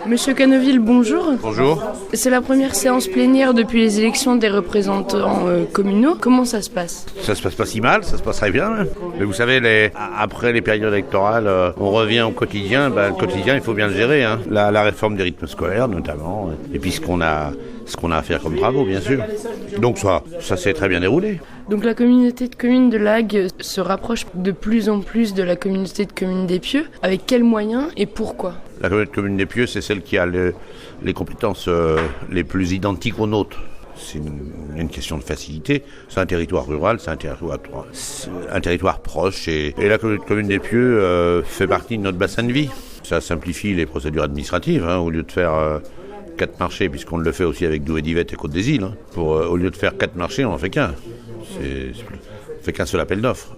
Monsieur Caneville, bonjour. Bonjour. C'est la première séance plénière depuis les élections des représentants communaux. Comment ça se passe ? Ça se passe pas si mal, ça se passe très bien. Mais vous savez, après les périodes électorales, on revient au quotidien. Le quotidien, il faut bien le gérer. La réforme des rythmes scolaires, notamment. Et puis ce qu'on a à faire comme travaux, bien sûr. Donc ça s'est très bien déroulé. Donc la communauté de communes de Laghes se rapproche de plus en plus de la communauté de communes d'Épieux. Avec quels moyens et pourquoi ? La communauté de communes d'Épieux, c'est celle qui a les compétences les plus identiques aux nôtres. C'est une question de facilité. C'est un territoire rural, c'est un territoire proche. Et la communauté de communes d'Épieux fait partie de notre bassin de vie. Ça simplifie les procédures administratives, au lieu de faire 4 marchés, puisqu'on le fait aussi avec Douai-d'Yvette et Côte-des-Îles. Au lieu de faire 4 marchés, on n'en fait qu'un. On fait qu'un seul appel d'offres.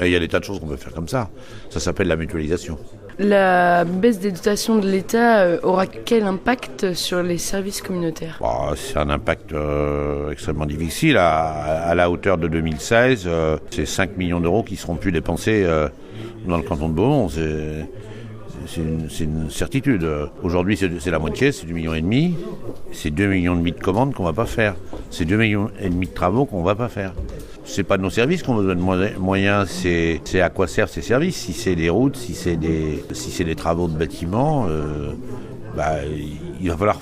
Et il y a des tas de choses qu'on peut faire comme ça. Ça s'appelle la mutualisation. La baisse des dotations de l'État aura quel impact sur les services communautaires ? C'est un impact extrêmement difficile. À la hauteur de 2016, c'est 5 millions d'euros qui seront plus dépensés dans le canton de Beaumont. C'est une certitude. Aujourd'hui, c'est la moitié, c'est 2,5 millions. C'est 2,5 millions de commandes qu'on ne va pas faire. C'est 2,5 millions de travaux qu'on ne va pas faire. C'est pas de nos services qu'on a besoin de moyens, c'est à quoi servent ces services. Si c'est des routes, si c'est des travaux de bâtiments, il va falloir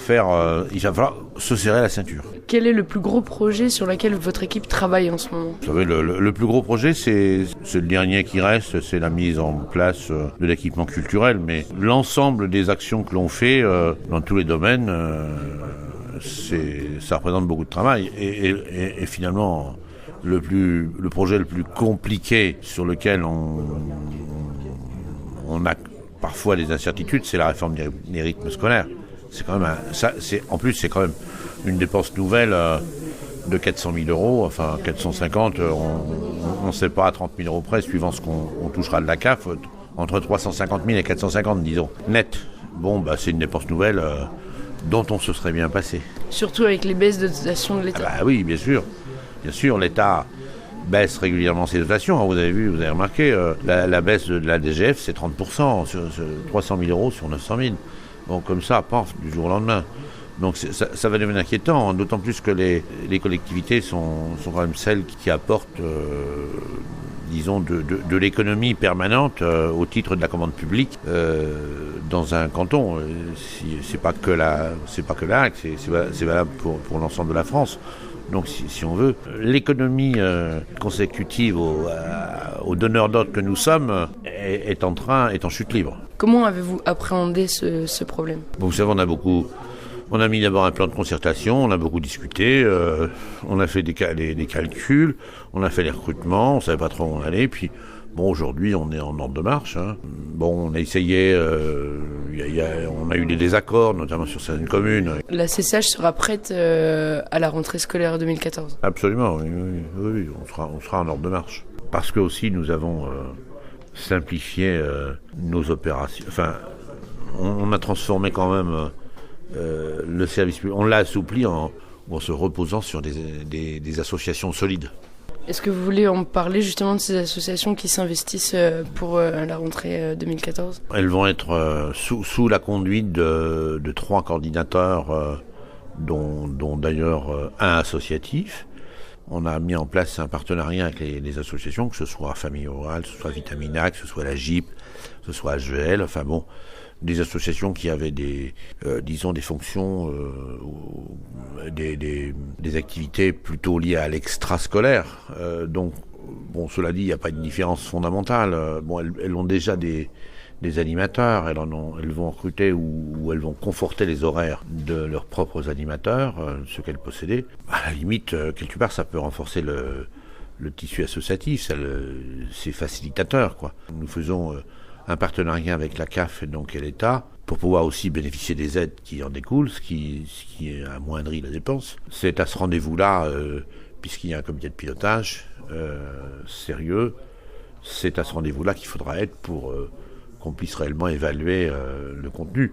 se serrer la ceinture. Quel est le plus gros projet sur lequel votre équipe travaille en ce moment ? Vous savez, le plus gros projet, c'est le dernier qui reste, c'est la mise en place de l'équipement culturel. Mais l'ensemble des actions que l'on fait dans tous les domaines, ça représente beaucoup de travail. Et finalement, le projet le plus compliqué sur lequel on a parfois des incertitudes, c'est la réforme des rythmes scolaires. C'est quand même c'est quand même une dépense nouvelle de 400 000 euros, enfin 450, on ne sait pas à 30 000 euros près, suivant ce qu'on touchera de la CAF, entre 350 000 et 450, disons, net. C'est une dépense nouvelle dont on se serait bien passé. Surtout avec les baisses de dotation de l'État. Oui, bien sûr. Bien sûr, l'État baisse régulièrement ses dotations. Vous avez remarqué, la baisse de la DGF, c'est 30%, sur 300 000 euros sur 900 000. Comme ça, paf, du jour au lendemain. Donc ça va devenir inquiétant, d'autant plus que les collectivités sont quand même celles qui apportent, disons, de l'économie permanente au titre de la commande publique dans un canton. C'est pas que Laghes, c'est valable pour l'ensemble de la France. Donc si on veut, l'économie consécutive aux donneurs d'ordre que nous sommes est en chute libre. Comment avez-vous appréhendé ce problème ? Vous savez, on a mis d'abord un plan de concertation, on a beaucoup discuté, on a fait des calculs, on a fait les recrutements, on savait pas trop où on allait, puis aujourd'hui on est en ordre de marche. On a essayé, on a eu des désaccords, notamment sur certaines communes. La CCH sera prête à la rentrée scolaire 2014 ? Absolument, oui, on sera en ordre de marche. Parce que aussi nous avons simplifié nos opérations. Enfin, on a transformé quand même le service public. On l'a assoupli en se reposant sur des associations solides. Est-ce que vous voulez en parler justement de ces associations qui s'investissent pour la rentrée 2014 ? Elles vont être sous la conduite de 3 coordinateurs, dont d'ailleurs un associatif. On a mis en place un partenariat avec les associations, que ce soit Famille Orale, que ce soit Vitamina, que ce soit la GIP, que ce soit HVL, des associations qui avaient des fonctions, des activités plutôt liées à l'extrascolaire. Cela dit, il n'y a pas de différence fondamentale. Elles ont déjà des animateurs, elles vont recruter ou elles vont conforter les horaires de leurs propres animateurs, ceux qu'elles possédaient. À la limite, quelque part, ça peut renforcer le tissu associatif, c'est facilitateur, quoi. Nous faisons un partenariat avec la CAF et l'État pour pouvoir aussi bénéficier des aides qui en découlent, ce qui amoindrit la dépense. C'est à ce rendez-vous-là, puisqu'il y a un comité de pilotage sérieux, c'est à ce rendez-vous-là qu'il faudra être pour qu'on puisse réellement évaluer le contenu.